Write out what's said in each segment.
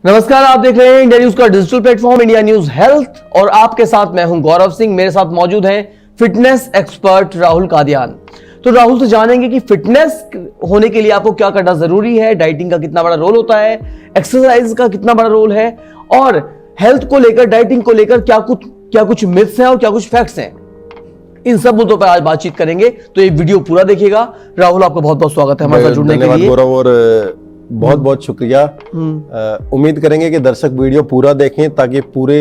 नमस्कार, आप देख रहे हैं इंडिया न्यूज का digital platform India news health और आपके साथ मैं हूं गौरव सिंह। मेरे साथ मौजूद हैं फिटनेस एक्सपर्ट राहुल कादियान। तो राहुल से जानेंगे कि फिटनेस होने के लिए आपको क्या करना जरूरी है, डाइटिंग का कितना बड़ा रोल होता है, एक्सरसाइज का कितना बड़ा रोल है और हेल्थ को लेकर, डाइटिंग को लेकर क्या कुछ मिथ्स हैं और क्या कुछ फैक्ट्स हैं। इन सब मुद्दों पर आज बातचीत करेंगे, तो ये वीडियो पूरा देखिएगा। राहुल, आपका बहुत बहुत स्वागत है हमारे साथ जुड़ने के लिए। गौरव, और बहुत बहुत शुक्रिया। उम्मीद करेंगे कि दर्शक वीडियो पूरा देखें ताकि पूरे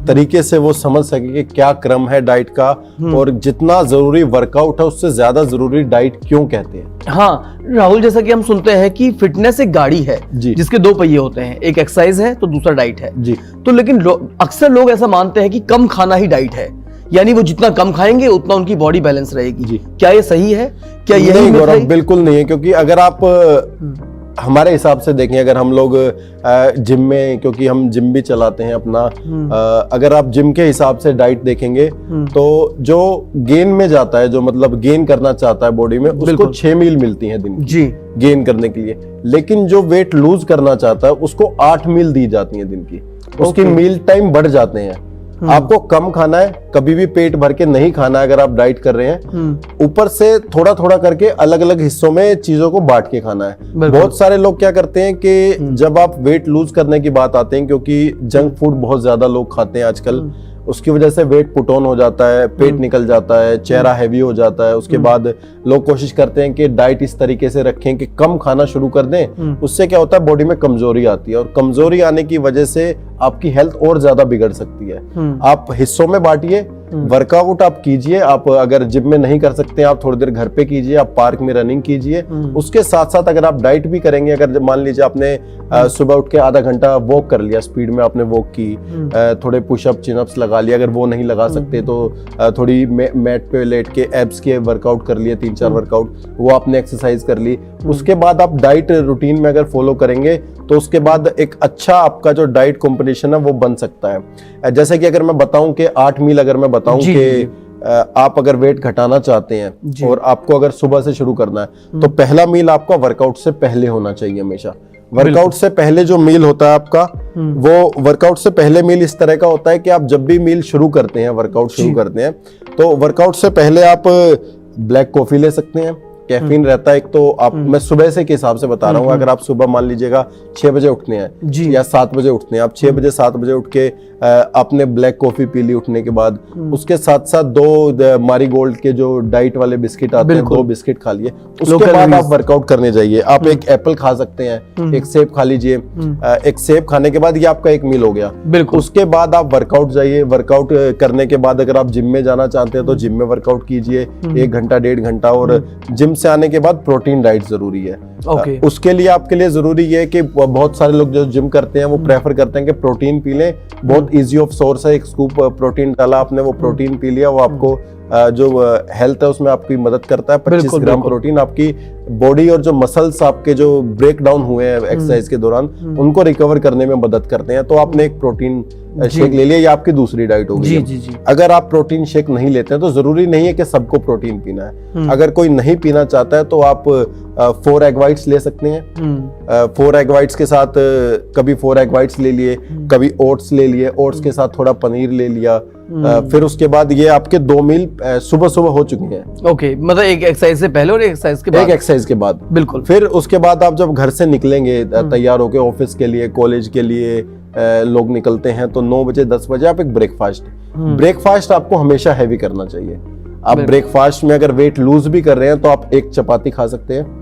तरीके से वो समझ सके कि क्या क्रम है डाइट का और जितना जरूरी वर्कआउट है उससे ज्यादा जरूरी डाइट क्यों कहते हैं। हाँ राहुल, जैसा कि हम सुनते हैं कि फिटनेस एक गाड़ी है जिसके दो पहिए होते हैं, एक एक्सरसाइज है तो दूसरा डाइट है जी। तो लेकिन अक्सर लोग ऐसा मानते हैं कि कम खाना ही डाइट है, यानी वो जितना कम खाएंगे उतना उनकी बॉडी बैलेंस रहेगी जी। क्या ये सही है? क्या यही गौरव? बिल्कुल नहीं है, क्योंकि अगर आप हमारे हिसाब से देखें, अगर हम लोग जिम में, क्योंकि हम जिम भी चलाते हैं अपना, अगर आप जिम के हिसाब से डाइट देखेंगे तो जो गेन में जाता है, जो मतलब गेन करना चाहता है बॉडी में, उसको 6 मील मिलती हैं दिन जी गेन करने के लिए। लेकिन जो वेट लूज करना चाहता है उसको 8 मील दी जाती है दिन की। उसकी मील टाइम बढ़ जाते हैं। आपको कम खाना है, कभी भी पेट भर के नहीं खाना है अगर आप डाइट कर रहे हैं। ऊपर से थोड़ा थोड़ा करके अलग अलग हिस्सों में चीजों को बांट के खाना है। बहुत सारे लोग क्या करते हैं कि जब आप वेट लूज करने की बात आते हैं, क्योंकि जंक फूड बहुत ज्यादा लोग खाते हैं आजकल, उसकी वजह से वेट पुट ऑन हो जाता है, पेट निकल जाता है, चेहरा हैवी हो जाता है। उसके बाद लोग कोशिश करते हैं कि डाइट इस तरीके से रखें कि कम खाना शुरू कर दें। उससे क्या होता है, बॉडी में कमजोरी आती है और कमजोरी आने की वजह से आपकी हेल्थ और ज्यादा बिगड़ सकती है। आप हिस्सों में बांटिए, वर्कआउट आप कीजिए। आप अगर जिम में नहीं कर सकते, आप थोड़ी देर घर पे कीजिए, आप पार्क में रनिंग कीजिए। उसके साथ साथ अगर आप डाइट भी करेंगे, अगर मान लीजिए आपने सुबह उठ के आधा घंटा वॉक कर लिया, स्पीड में आपने वॉक की, थोड़े पुशअप चिनअप्स लगा लिया, अगर वो नहीं लगा सकते तो थोड़ी मैट पे लेट के एब्स के वर्कआउट कर लिए, 3-4 वर्कआउट वो आपने एक्सरसाइज कर ली। उसके बाद आप डाइट रूटीन में अगर फॉलो करेंगे तो उसके बाद एक अच्छा आपका जो डाइट कॉम्बिनेशन है वो बन सकता है। जैसे कि अगर मैं बताऊं कि 8 मील, अगर मैं बताऊं कि आप अगर वेट घटाना चाहते हैं और आपको अगर सुबह से शुरू करना है तो पहला मील आपका वर्कआउट से पहले होना चाहिए हमेशा। वर्कआउट से पहले जो मील होता है आपका, वो वर्कआउट से पहले मील इस तरह का होता है कि आप जब भी मील शुरू करते हैं, वर्कआउट शुरू करते हैं, तो वर्कआउट से पहले आप ब्लैक कॉफी ले सकते हैं। कैफीन रहता है एक, तो आप मैं सुबह से के हिसाब से बता रहा हूँ। अगर आप सुबह मान लीजिएगा 6 बजे उठने हैं या 7 बजे उठने हैं, आप 6 बजे 7 बजे उठ के आपने ब्लैक कॉफी पी ली उठने के बाद, उसके साथ साथ 2 मारीगोल्ड के जो डाइट वाले बिस्किट आते हैं, 2 बिस्किट खा लिए। उसके बाद आप वर्कआउट करने जाइए। आप एक एप्पल खा सकते हैं, एक सेब खा लीजिए। एक सेब खाने के बाद ये आपका एक मील हो गया। उसके बाद आप वर्कआउट जाइए। वर्कआउट करने के बाद अगर आप जिम में जाना चाहते हैं तो जिम में वर्कआउट कीजिए 1 घंटा 1.5 घंटा। और जिम से आने के बाद प्रोटीन डाइट जरूरी है। उसके लिए आपके लिए जरूरी है कि बहुत सारे लोग जो जिम करते हैं वो प्रेफर करते हैं कि प्रोटीन पी लें। बहुत इजी ऑफ सोर्स है, एक स्कूप प्रोटीन डाला आपने, वो प्रोटीन पी लिया, वो आपको जो हेल्थ है उसमें आपकी मदद करता है। 25 ग्राम प्रोटीन आपकी बॉडी और जो मसल्स आपके जो ब्रेक डाउन हुए हैं एक्सरसाइज के दौरान, उनको रिकवर करने में मदद करते हैं। तो आपने एक प्रोटीन शेक ले लिया, ये आपकी दूसरी डाइट होगी। अगर आप प्रोटीन शेक नहीं लेते हैं तो जरूरी नहीं है कि सबको प्रोटीन पीना है। अगर कोई नहीं पीना चाहता है तो आप 4 एग वाइट्स ले सकते हैं। 4 एग वाइट्स के साथ कभी 4 एग वाइट्स ले लिए, कभी ओट्स ले लिए, ओट्स के साथ थोड़ा पनीर ले लिया। फिर उसके बाद ये आपके 2 मील सुबह सुबह हो चुके हैं। ओके, मतलब एक एक्सरसाइज से पहले और एक एक्सरसाइज के बाद। एक एक्सरसाइज के बाद, बिल्कुल। फिर उसके बाद आप जब घर से निकलेंगे तैयार होके ऑफिस के लिए, कॉलेज के लिए लोग निकलते हैं, तो 9 बजे 10 बजे आप एक ब्रेकफास्ट आपको हमेशा हैवी करना चाहिए। आप ब्रेकफास्ट में अगर वेट लूज भी कर रहे हैं तो आप एक चपाती खा सकते हैं।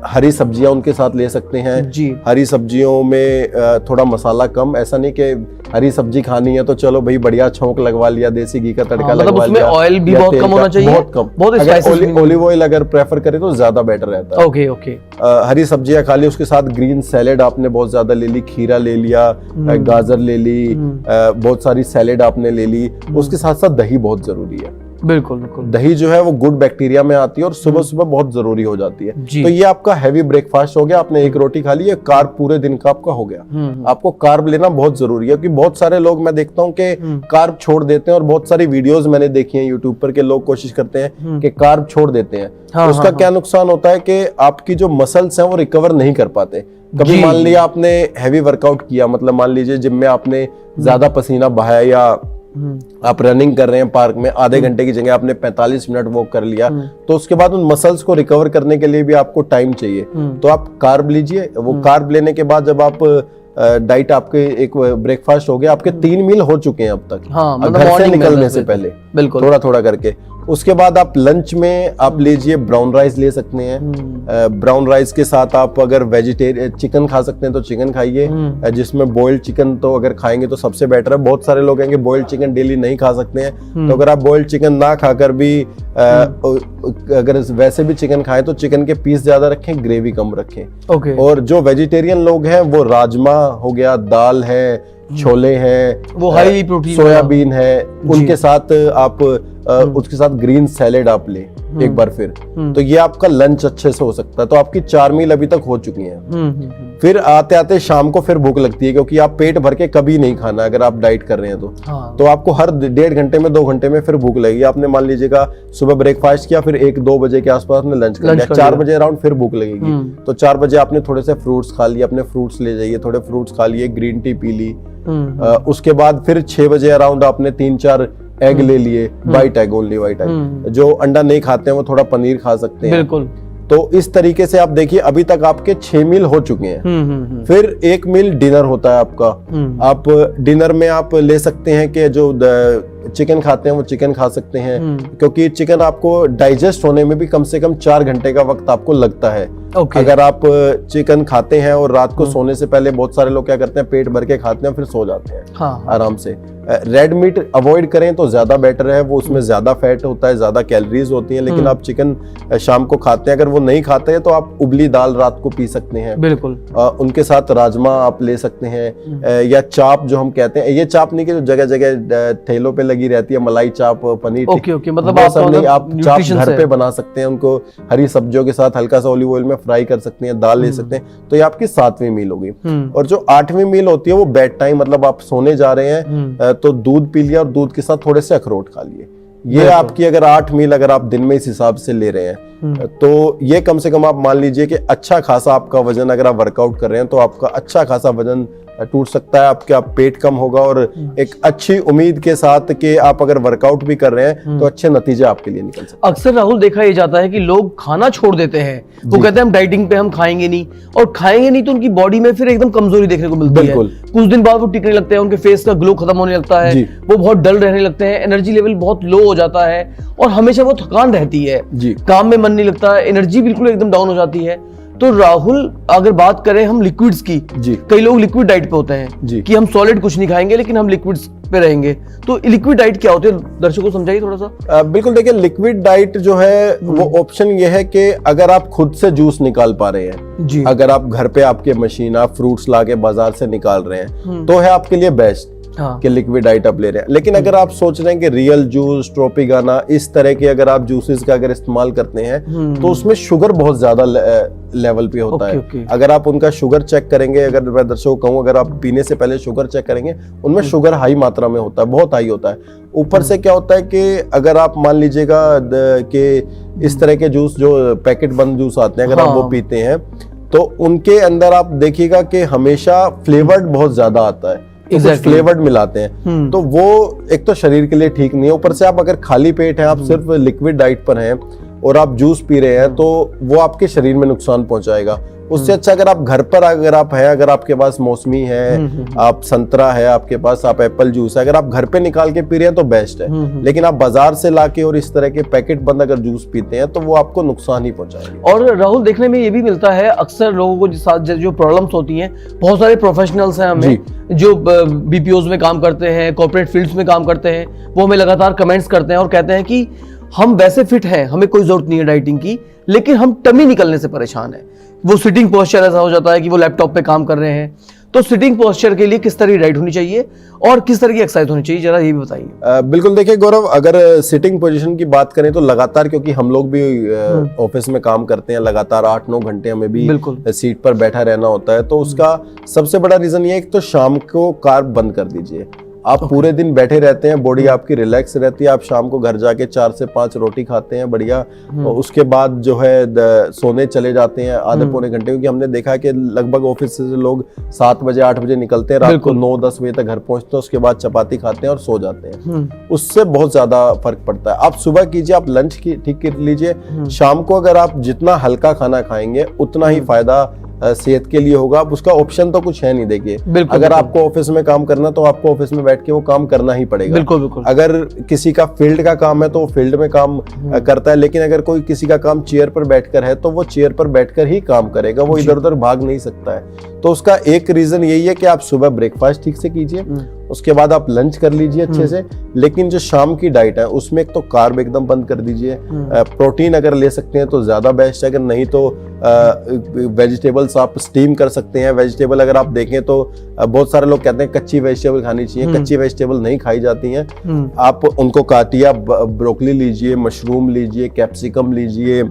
हरी सब्जियां उनके साथ ले सकते हैं जी। हरी सब्जियों में थोड़ा मसाला कम। ऐसा नहीं कि हरी सब्जी खानी है तो चलो भाई बढ़िया छौंक लगवा लिया, देसी घी का तड़का लगवा लिया। ऑयल भी बहुत कम होना चाहिए, बहुत कम। ऑलिव ऑयल अगर प्रेफर करें तो ज्यादा बेटर रहता है। हरी सब्जियां खा ली, उसके साथ ग्रीन सैलेड आपने बहुत ज्यादा ले ली, खीरा ले लिया, गाजर ले ली, बहुत सारी सैलेड आपने ले ली। उसके साथ साथ दही बहुत जरूरी है। बिल्कुल बिल्कुल। दही जो है वो गुड बैक्टीरिया में आती है और सुबह सुबह बहुत जरूरी हो जाती है। जी। तो ये आपका हैवी ब्रेकफास्ट हो गया, आपने एक रोटी खा ली, ये कार्ब पूरे दिन का आपका हो गया। आपको कार्ब लेना बहुत जरूरी है, क्योंकि बहुत सारे लोग मैं देखता हूँ कि कार्ब छोड़ देते हैं, और बहुत सारी वीडियोस मैंने देखी हैं यूट्यूब पर के लोग कोशिश करते हैं कि कार्ब छोड़ देते हैं। हाँ, उसका क्या नुकसान होता है कि आपकी जो मसल्स हैं वो रिकवर नहीं कर पाते। कभी मान लिया आपने हैवी वर्कआउट किया, मतलब मान लीजिए जिम में आपने ज्यादा पसीना बहाया, या आप रनिंग कर रहे हैं पार्क में, आधे घंटे की जगह आपने 45 मिनट वॉक कर लिया, तो उसके बाद उन मसल्स को रिकवर करने के लिए भी आपको टाइम चाहिए। तो आप कार्ब लीजिए। वो कार्ब लेने के बाद जब आप डाइट आपके एक ब्रेकफास्ट हो गया, आपके 3 मील हो चुके हैं अब तक। हाँ, मतलब घर से morning में निकलने से पहले बिल्कुल थोड़ा थोड़ा करके। उसके बाद आप लंच में आप लीजिए ब्राउन राइस ले सकते हैं। ब्राउन राइस के साथ आप अगर वेजिटेरियन चिकन खा सकते हैं तो चिकन खाइए, जिसमें बॉइल्ड चिकन तो अगर खाएंगे तो सबसे बेटर है। बहुत सारे लोग कहेंगे बॉइल्ड चिकन डेली नहीं खा सकते हैं, तो अगर आप बॉइल्ड चिकन ना खाकर भी अगर वैसे भी चिकन खाएं तो चिकन के पीस ज्यादा रखें, ग्रेवी कम रखें। ओके। और जो वेजिटेरियन लोग हैं वो राजमा हो गया, दाल है, छोले हैं, वो हाईली प्रोटीन, सोयाबीन है, उनके साथ आप उसके साथ ग्रीन सैलेड आप लें एक बार फिर, तो ये आपका लंच अच्छे से हो सकता है। तो आपकी 4 मील अभी तक हो चुकी हैं। फिर आते आते शाम को फिर भूख लगती है, क्योंकि आप पेट भर के कभी नहीं खाना अगर आप डाइट कर रहे हैं तो। हाँ। तो आपको हर 1.5 घंटे में 2 घंटे में फिर भूख लगेगी। आपने मान लीजिएगा सुबह ब्रेकफास्ट किया, फिर 1-2 बजे के आसपास में लंच कर लिया, 4 बजे अराउंड फिर भूख लगेगी। तो 4 बजे आपने थोड़े से फ्रूट्स खा लिए, अपने फ्रूट्स ले जाइए, थोड़े फ्रूट्स खा लिए, ग्रीन टी पी ली। उसके बाद फिर 6 बजे अराउंड आपने 3-4 एग ले लिए, white egg, only white egg. जो अंडा नहीं खाते हैं वो थोड़ा पनीर खा सकते हैं। बिल्कुल। तो इस तरीके से आप देखिए अभी तक आपके 6 मील हो चुके हैं। फिर 1 मील डिनर होता है आपका। आप डिनर में आप ले सकते हैं कि जो चिकन खाते हैं वो चिकन खा सकते हैं, क्योंकि चिकन आपको डाइजेस्ट होने में भी कम से कम 4 घंटे का वक्त आपको लगता है। अगर आप चिकन खाते हैं और रात को सोने से पहले बहुत सारे लोग क्या करते हैं, पेट भर के खाते हैं फिर सो जाते हैं आराम से। रेड मीट अवॉइड करें तो ज्यादा बेटर है, वो उसमें ज्यादा फैट होता है, ज्यादा कैलोरीज होती हैं। लेकिन आप चिकन शाम को खाते हैं, अगर वो नहीं खाते हैं तो आप उबली दाल रात को पी सकते हैं। बिल्कुल। उनके साथ राजमा आप ले सकते हैं, या चाप जो हम कहते हैं, ये चाप नहीं कि जो जगह जगह ठेलों पे लगी रहती है, मलाई चाप, पनीर। ओके, मतलब आप चाप घर पे बना सकते हैं, उनको हरी सब्जियों के साथ हल्का सा ऑलिव ऑयल में फ्राई कर सकते हैं, दाल ले सकते हैं। तो ये आपकी 7वीं मील होगी। और जो 8वीं मील होती है वो बेड टाइम, मतलब आप सोने जा रहे हैं तो दूध पी लिया और दूध के साथ थोड़े से अखरोट खा लिए। ये आपकी अगर 8 मील अगर आप दिन में इस हिसाब से ले रहे हैं तो ये कम से कम आप मान लीजिए कि अच्छा खासा आपका वजन, अगर आप वर्कआउट कर रहे हैं तो आपका अच्छा खासा वजन टूट सकता है, आपका पेट कम होगा। और एक अच्छी उम्मीद के साथ कि आप अगर वर्कआउट भी कर रहे हैं तो अच्छे नतीजे आपके लिए निकल सकते हैं। अक्सर राहुल देखा ये जाता है कि लोग खाना छोड़ देते हैं, वो कहते हैं हम डाइटिंग पे हम खाएंगे नहीं, और खाएंगे नहीं तो उनकी बॉडी में फिर एकदम कमजोरी देखने को मिलती है। कुछ दिन बाद वो टिकने लगते हैं, उनके फेस का ग्लो खत्म होने लगता है, वो बहुत डल रहने लगते हैं, एनर्जी लेवल बहुत लो हो जाता है, और हमेशा वो थकान रहती है, काम में मन नहीं लगता है, एनर्जी बिल्कुल एकदम डाउन हो जाती है। तो राहुल अगर बात करें हम लिक्विड्स की, कई लोग लिक्विड डाइट पे होते हैं कि हम सॉलिड कुछ नहीं खाएंगे लेकिन हम लिक्विड्स पे रहेंगे, तो लिक्विड डाइट क्या होती है, दर्शकों को समझाइए थोड़ा सा। बिल्कुल, देखिए लिक्विड डाइट जो है वो ऑप्शन ये है कि अगर आप खुद से जूस निकाल पा रहे हैं, अगर आप घर पे आपके मशीन, आप फ्रूट्स ला के बाजार से निकाल रहे हैं तो है आपके लिए बेस्ट कि लिक्विड डाइट आप ले रहे हैं। लेकिन अगर आप सोच रहे हैं कि रियल जूस, ट्रोपिगाना, इस तरह के अगर आप जूसेस का अगर इस्तेमाल करते हैं तो उसमें शुगर बहुत ज्यादा लेवल पे होता है। अगर आप उनका शुगर चेक करेंगे, अगर मैं दर्शकों को कहूँ, अगर आप पीने से पहले शुगर चेक करेंगे, उनमें शुगर हाई मात्रा में होता है, बहुत हाई होता है। ऊपर से क्या होता है कि अगर आप मान लीजिएगा कि इस तरह के जूस जो पैकेट बंद जूस आते हैं, अगर आप वो पीते हैं तो उनके अंदर आप देखिएगा कि हमेशा फ्लेवर्ड बहुत ज्यादा आता है, फ्लेवर्ड मिलाते हैं। तो वो एक तो शरीर के लिए ठीक नहीं है, ऊपर से आप अगर खाली पेट है, आप सिर्फ लिक्विड डाइट पर हैं और आप जूस पी रहे हैं तो वो आपके शरीर में नुकसान पहुंचाएगा। उससे अच्छा अगर आप घर पर अगर आप है, अगर आपके पास मौसमी है, आप संतरा है आपके पास, आप एप्पल जूस है, अगर आप घर पे निकाल के पी रहे हैं तो बेस्ट है। लेकिन आप बाजार से लाके और इस तरह के पैकेट बंद अगर जूस पीते हैं तो वो आपको नुकसान ही पहुंचाएंगे। और राहुल देखने में ये भी मिलता है अक्सर लोगों को साथ जो प्रॉब्लम्स होती हैं, बहुत सारे प्रोफेशनल्स हैं हमें जो बीपीओज में काम करते हैं, कॉर्पोरेट फील्ड्स में काम करते हैं, वो हमें लगातार कमेंट्स करते हैं और कहते हैं कि हम वैसे फिट हैं, हमें कोई जरूरत नहीं है डाइटिंग की, लेकिन हम टमी निकलने से परेशान हैं। वो सिटिंग पोस्चर ऐसा हो जाता है कि वो लैपटॉप पे काम कर रहे हैं, तो सिटिंग पोस्चर के लिए किस तरह की डाइट होनी चाहिए और किस तरह की एक्सरसाइज होनी चाहिए, जरा ये भी बताइए। बिल्कुल, देखिए गौरव, अगर सिटिंग पोजीशन की बात करें तो लगातार, क्योंकि हम लोग भी ऑफिस में काम करते हैं, लगातार 8-9 घंटे हमें भी सीट पर बैठा रहना होता है, तो उसका सबसे बड़ा रीजन ये है कि तो शाम को कार्ब बंद कर दीजिए। आप पूरे दिन बैठे रहते हैं, बॉडी आपकी रिलैक्स रहती है, आप शाम को घर जाके 4 से 5 रोटी खाते हैं बढ़िया, और उसके बाद जो है सोने चले जाते हैं आधे पौने घंटे, क्योंकि हमने देखा कि लगभग ऑफिस से लोग 7 बजे 8 बजे निकलते हैं, रात को 9-10 बजे तक घर पहुंचते हैं, उसके बाद चपाती खाते हैं और सो जाते हैं। उससे बहुत ज्यादा फर्क पड़ता है। आप सुबह कीजिए, आप लंच ठीक कर लीजिए, शाम को अगर आप जितना हल्का खाना खाएंगे उतना ही फायदा सेहत के लिए होगा। अब उसका ऑप्शन तो कुछ है नहीं, देखिए अगर आपको ऑफिस में काम करना तो आपको ऑफिस में बैठ के वो काम करना ही पड़ेगा। बिल्कुल। अगर किसी का फील्ड का काम है तो वो फील्ड में काम करता है, लेकिन अगर कोई किसी का काम चेयर पर बैठकर है तो वो चेयर पर बैठकर ही काम करेगा, वो इधर उधर भाग नहीं सकता है। तो उसका एक रीजन यही है कि आप सुबह ब्रेकफास्ट ठीक से कीजिए, उसके बाद आप लंच कर लीजिए अच्छे से, लेकिन जो शाम की डाइट है उसमें एक तो कार्ब एकदम बंद कर दीजिए, प्रोटीन अगर ले सकते हैं तो ज्यादा बेस्ट है, अगर नहीं तो वेजिटेबल्स आप स्टीम कर सकते हैं। वेजिटेबल अगर आप देखें तो बहुत सारे लोग कहते हैं कच्ची वेजिटेबल खानी चाहिए, कच्ची वेजिटेबल नहीं खाई जाती हैं। आप उनको काटिए, आप ब्रोकली लीजिए, मशरूम लीजिए, कैप्सिकम लीजिए,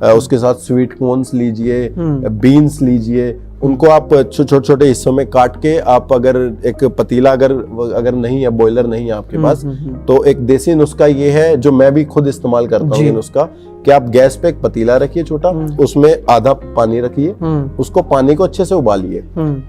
उसके साथ स्वीट कॉर्न्स लीजिए, बीन्स लीजिए, उनको आप छोटे छोटे हिस्सों में काट के आप अगर एक पतीला अगर नहीं है, बॉयलर नहीं है आपके पास, तो एक देसी नुस्खा ये है जो मैं भी खुद इस्तेमाल करता हूँ, ये नुस्खा कि आप गैस पे एक पतीला रखिए छोटा, उसमें आधा पानी रखिए, उसको पानी को अच्छे से उबालिए,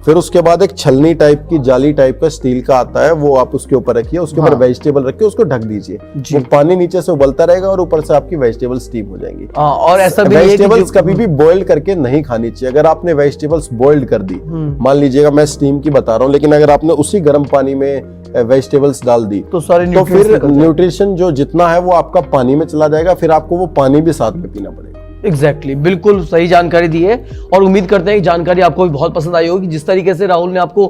फिर उसके बाद एक छलनी टाइप की जाली टाइप का स्टील का आता है, वो आप उसके ऊपर रखिए, उसके ऊपर वेजिटेबल रखिए, उसको ढक दीजिए, वो पानी नीचे से उबलता रहेगा और ऊपर से आपकी वेजिटेबल स्टीम हो जाएंगी। और ऐसा भी वेजिटेबल्स कभी भी बॉइल करके नहीं खानी चाहिए। अगर आपने वेजिटेबल्स बॉइल्ड कर दी, मान लीजिएगा मैं स्टीम की बता रहा हूँ, लेकिन अगर आपने उसी गर्म पानी में वेजिटेबल्स डाल दी तो फिर न्यूट्रिशन जो जितना है वो आपका पानी में चला जाएगा, फिर आपको वो पानी भी साथ में पीना पड़ेगा। एग्जैक्टली, बिल्कुल सही जानकारी दी है और उम्मीद करते हैं कि जानकारी आपको भी बहुत पसंद आई होगी। जिस तरीके से राहुल ने आपको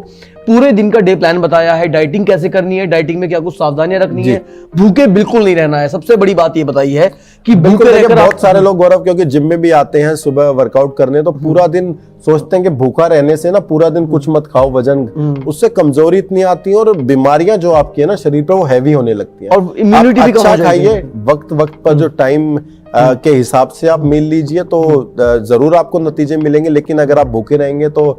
पूरे दिन का डे प्लान बताया है, डाइटिंग कैसे करनी है, डाइटिंग में क्या कुछ सावधानियां रखनी है, भूखे बिल्कुल नहीं रहना है, सबसे बड़ी बात ये बताई है कि भूखे रहकर बहुत सारे लोग गौरव क्योंकि जिम में भी आते हैं सुबह वर्कआउट करने, तो पूरा दिन सोचते हैं कि भूखा रहने से ना पूरा दिन कुछ मत खाओ, वजन उससे कमजोरी इतनी आती है और बीमारियां जो आपकी है ना शरीर पे वो हैवी होने लगती है। और इम्यूनिटी भी अच्छा खाइए, वक्त पर जो टाइम के हिसाब से आप मील लीजिए तो जरूर आपको नतीजे मिलेंगे, लेकिन अगर आप भूखे रहेंगे तो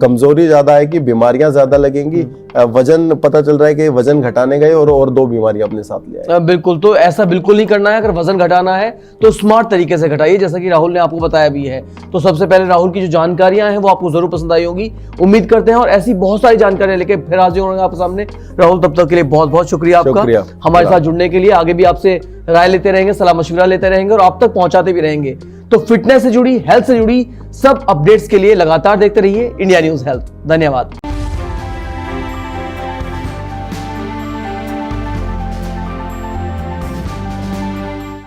कमजोरी ज्यादा आएगी, बीमारियां ज्यादा लगेंगी, वजन पता चल रहा है कि वजन घटाने गए और 2 बीमारियां अपने साथ ले आए। बिल्कुल, तो ऐसा बिल्कुल नहीं करना है। अगर वजन घटाना है तो स्मार्ट तरीके से घटाइए, जैसा कि राहुल ने आपको बताया भी है। तो सबसे पहले राहुल की जो जानकारियां हैं वो आपको जरूर पसंद आई होंगी, उम्मीद करते हैं, और ऐसी बहुत सारी जानकारियां लेके फिर हाजिर होंगे आपके सामने। राहुल, तब तक के लिए बहुत बहुत शुक्रिया आपका हमारे साथ जुड़ने के लिए। आगे भी आपसे राय लेते रहेंगे, सलाह मशविरा लेते रहेंगे और आप तक पहुंचाते भी रहेंगे। तो फिटनेस से जुड़ी, हेल्थ से जुड़ी सब अपडेट्स के लिए लगातार देखते रहिए इंडिया न्यूज हेल्थ। धन्यवाद।